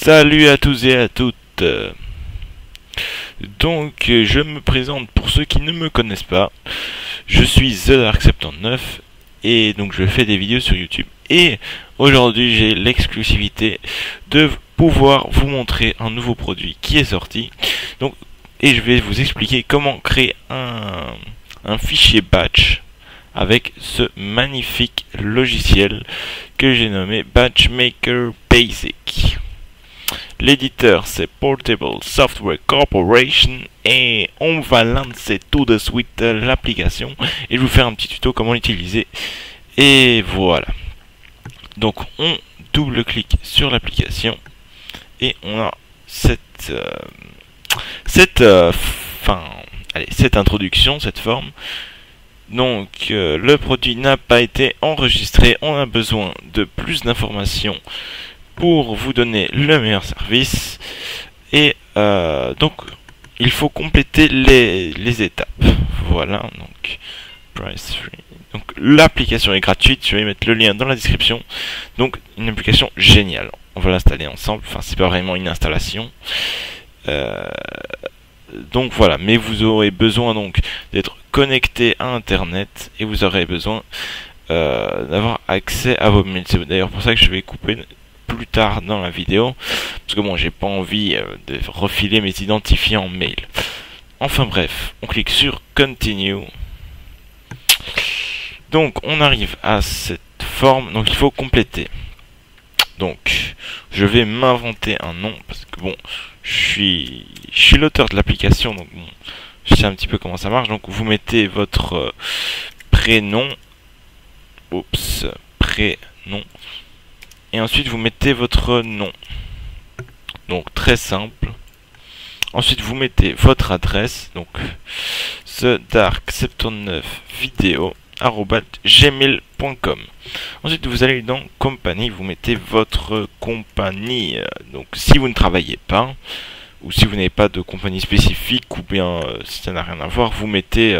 Salut à tous et à toutes. Je me présente pour ceux qui ne me connaissent pas. Je suis TheDark79 et donc je fais des vidéos sur YouTube. Et aujourd'hui, j'ai l'exclusivité de pouvoir vous montrer un nouveau produit qui est sorti. Et je vais vous expliquer comment créer un fichier batch avec ce magnifique logiciel que j'ai nommé Batchmaker Basic. L'éditeur c'est Portable Software Corporation et on va lancer tout de suite l'application et je vais vous faire un petit tuto comment l'utiliser. Et voilà. Donc on double-clique sur l'application et on a cette introduction, cette forme. Donc le produit n'a pas été enregistré, on a besoin de plus d'informations pour vous donner le meilleur service. Et donc il faut compléter les étapes. Voilà, donc price free. Donc l'application est gratuite, je vais mettre le lien dans la description. Donc une application géniale, on va l'installer ensemble. Enfin, c'est pas vraiment une installation. Donc voilà, mais vous aurez besoin donc d'être connecté à internet et vous aurez besoin d'avoir accès à vos mails. C'est d'ailleurs pour ça que je vais couper plus tard dans la vidéo, parce que bon, j'ai pas envie de refiler mes identifiants mail. Enfin bref, on clique sur Continue. Donc on arrive à cette forme, donc il faut compléter. Donc je vais m'inventer un nom, parce que bon, je suis l'auteur de l'application, donc bon, je sais un petit peu comment ça marche. Donc vous mettez votre prénom, prénom, et ensuite vous mettez votre nom. Donc très simple. Ensuite vous mettez votre adresse, donc TheDark79video@gmail.com. Ensuite vous allez dans compagnie, vous mettez votre compagnie. Donc si vous ne travaillez pas, ou si vous n'avez pas de compagnie spécifique, ou bien si ça n'a rien à voir, vous mettez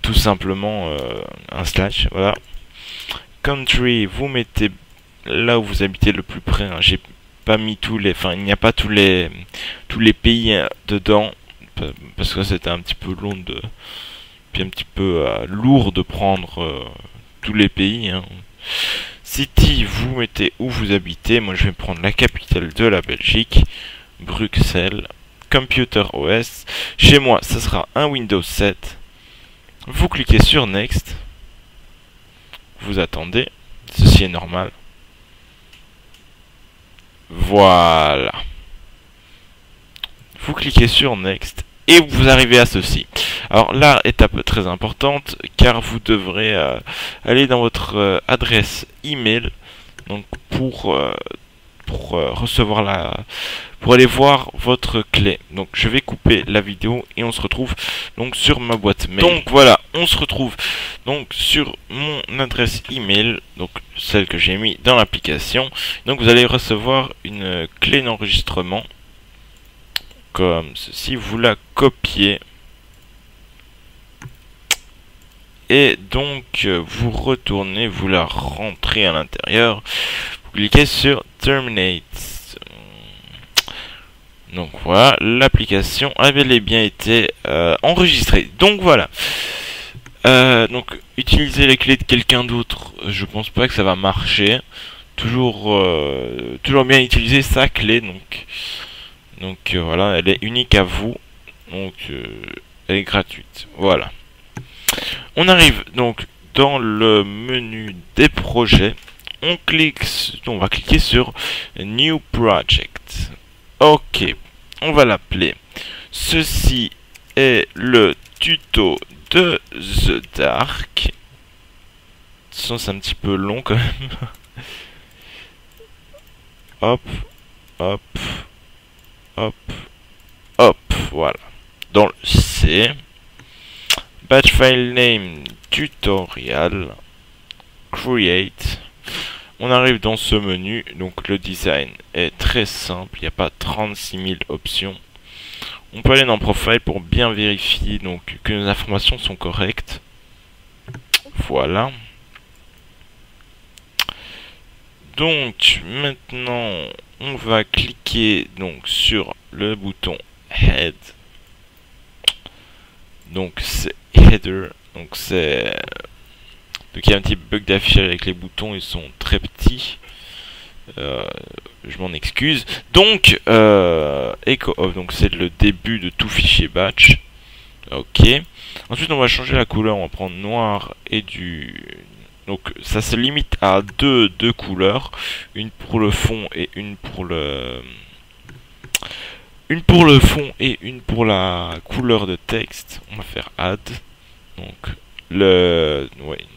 tout simplement un slash. Voilà. Country, vous mettez là où vous habitez le plus près. J'ai pas mis il n'y a pas tous les pays dedans, parce que c'était un petit peu long puis un petit peu lourd de prendre tous les pays. City, vous mettez où vous habitez. Moi je vais prendre la capitale de la Belgique, Bruxelles. Computer OS, chez moi ça sera un Windows 7. Vous cliquez sur Next, vous attendez, ceci est normal. Voilà. Vous cliquez sur Next et vous arrivez à ceci. Alors là, étape très importante, car vous devrez aller dans votre adresse email, donc pour recevoir pour aller voir votre clé. Donc je vais couper la vidéo et on se retrouve donc sur ma boîte mail. Donc voilà, on se retrouve donc sur mon adresse email, donc celle que j'ai mis dans l'application. Donc vous allez recevoir une clé d'enregistrement comme ceci, vous la copiez et donc vous retournez, vous la rentrez à l'intérieur, vous cliquez sur Terminate. Donc voilà, l'application avait bien été enregistrée. Donc voilà. Donc utiliser les clés de quelqu'un d'autre, je pense pas que ça va marcher. Toujours bien utiliser sa clé. Donc voilà, elle est unique à vous. Donc elle est gratuite. Voilà. On arrive donc dans le menu des projets. On va cliquer sur New Project. Ok, on va l'appeler. Ceci est le tuto de The Dark. C'est un petit peu long quand même. Hop, hop, hop, hop, voilà. Dans le C, batch file name tutorial, create. On arrive dans ce menu, donc le design est très simple, il n'y a pas 36 000 options. On peut aller dans Profile pour bien vérifier donc que nos informations sont correctes. Voilà. Donc maintenant on va cliquer donc sur le bouton Head. Donc c'est Header. Donc c'est il y a un petit bug d'affichage avec les boutons, ils sont très petits. Je m'en excuse. Donc Echo Off, donc c'est le début de tout fichier batch. Ok. Ensuite on va changer la couleur, on va prendre noir et du... Donc ça se limite à deux couleurs, une pour le fond et une pour le fond et une pour la couleur de texte. On va faire add. Donc une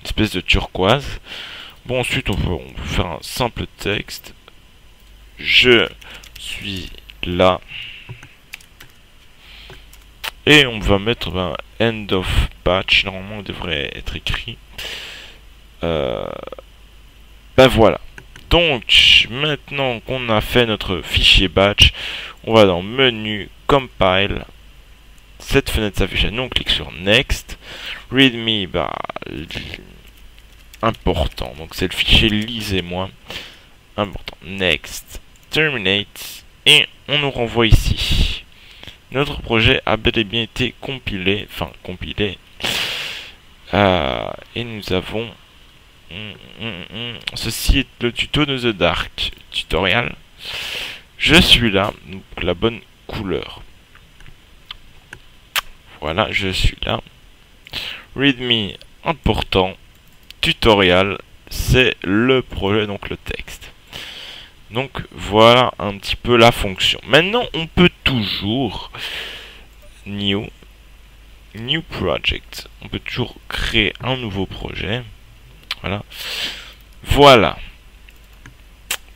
espèce de turquoise. Bon, ensuite on peut faire un simple texte. Je suis là. Et on va mettre end of batch. Normalement, on devrait être écrit. Voilà. Donc, maintenant qu'on a fait notre fichier batch, on va dans menu, compile. Cette fenêtre s'affiche. Nous, on clique sur next. Readme, important. Donc, c'est le fichier lisez-moi. Important. Next. Terminate. Et on nous renvoie ici. Notre projet a bel et bien été compilé. Et nous avons... Ceci est le tuto de The Dark Tutorial. Je suis là, donc la bonne couleur. Voilà, je suis là. Readme, important. Tutorial, c'est le projet, donc le texte. Donc voilà un petit peu la fonction. Maintenant, on peut toujours new project. On peut toujours créer un nouveau projet. Voilà.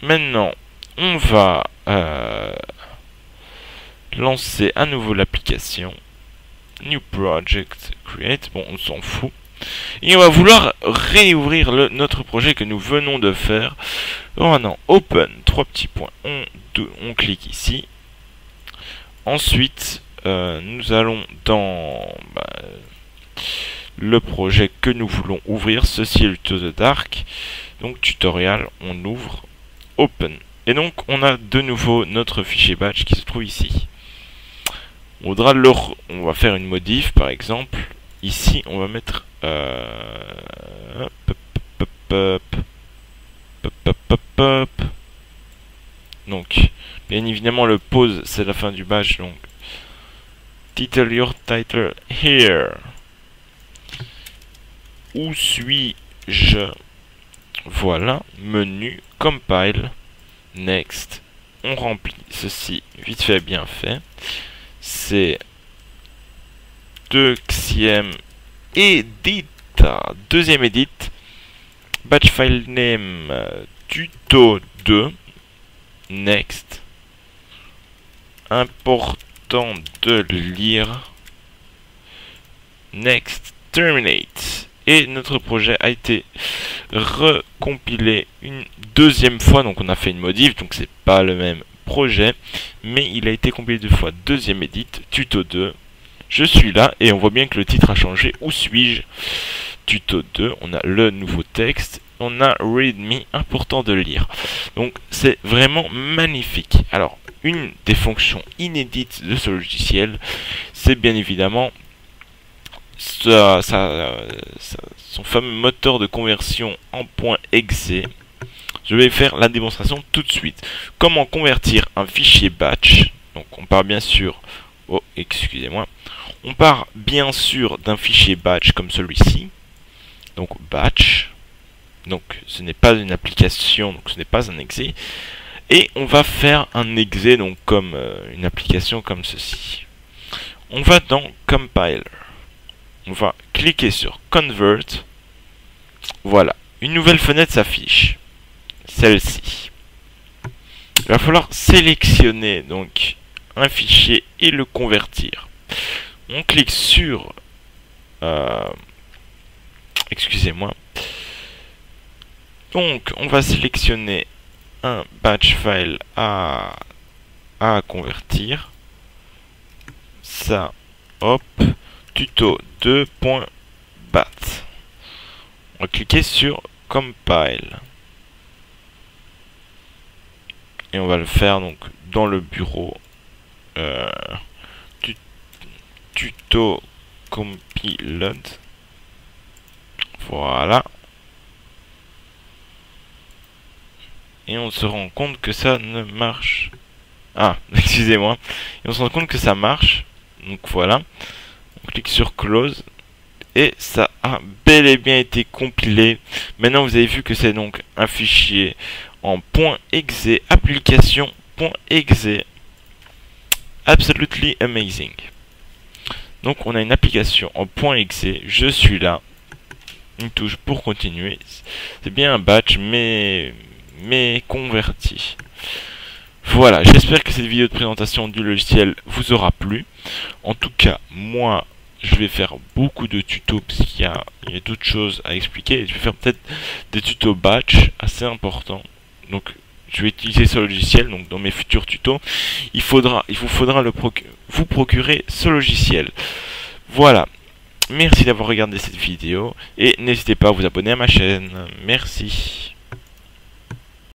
Maintenant, on va lancer à nouveau l'application. New project create. Bon, on s'en fout. Et on va vouloir réouvrir notre projet que nous venons de faire. Maintenant, open, 3 petits points. On clique ici. Ensuite, nous allons dans le projet que nous voulons ouvrir. Ceci est le tuto de Dark. Donc, tutorial, on ouvre, open. Et donc, on a de nouveau notre fichier batch qui se trouve ici. On va faire une modif, par exemple. Ici, on va mettre... Donc, bien évidemment, le pause, c'est la fin du batch. Donc, title your title here. Où suis-je? Voilà, menu, compile, next. On remplit ceci, vite fait, bien fait. C'est deuxième edit, batch file name tuto 2, next. Important de lire, next, terminate. Et notre projet a été recompilé une deuxième fois, donc on a fait une modif, donc c'est pas le même projet, mais il a été compilé 2 fois. Deuxième edit, tuto 2, je suis là, et on voit bien que le titre a changé. Où suis-je? Tuto 2, on a le nouveau texte, on a readme, important de lire. Donc c'est vraiment magnifique. Alors, une des fonctions inédites de ce logiciel, c'est bien évidemment son fameux moteur de conversion en .exe. Je vais faire la démonstration tout de suite. Comment convertir un fichier batch. Donc on part bien sûr... Oh, excusez-moi. On part bien sûr d'un fichier batch comme celui-ci. Donc batch. Donc ce n'est pas une application, donc ce n'est pas un exe. Et on va faire un exe, donc comme une application comme ceci. On va dans Compiler. On va cliquer sur Convert. Voilà. Une nouvelle fenêtre s'affiche. Celle-ci. Il va falloir sélectionner donc un fichier et le convertir. On clique sur... excusez-moi. Donc, on va sélectionner un batch file à convertir. Ça, hop, tuto 2.bat. On va cliquer sur Compile. Et on va le faire donc dans le bureau. Tuto compiled. Voilà. Et on se rend compte que ça ne marche. Ah, excusez-moi. Et on se rend compte que ça marche. Donc voilà. On clique sur close. Et ça a bel et bien été compilé. Maintenant vous avez vu que c'est donc un fichier en .exe, application.exe. Absolutely amazing. Donc on a une application en .exe. Je suis là. Une touche pour continuer. C'est bien un batch mais converti. Voilà, j'espère que cette vidéo de présentation du logiciel vous aura plu. En tout cas, moi, je vais faire beaucoup de tutos parce qu'il y a d'autres choses à expliquer. Je vais faire peut-être des tutos batch assez importants. Donc, je vais utiliser ce logiciel. Donc, dans mes futurs tutos, il vous faudra vous procurer ce logiciel. Voilà. Merci d'avoir regardé cette vidéo et n'hésitez pas à vous abonner à ma chaîne. Merci.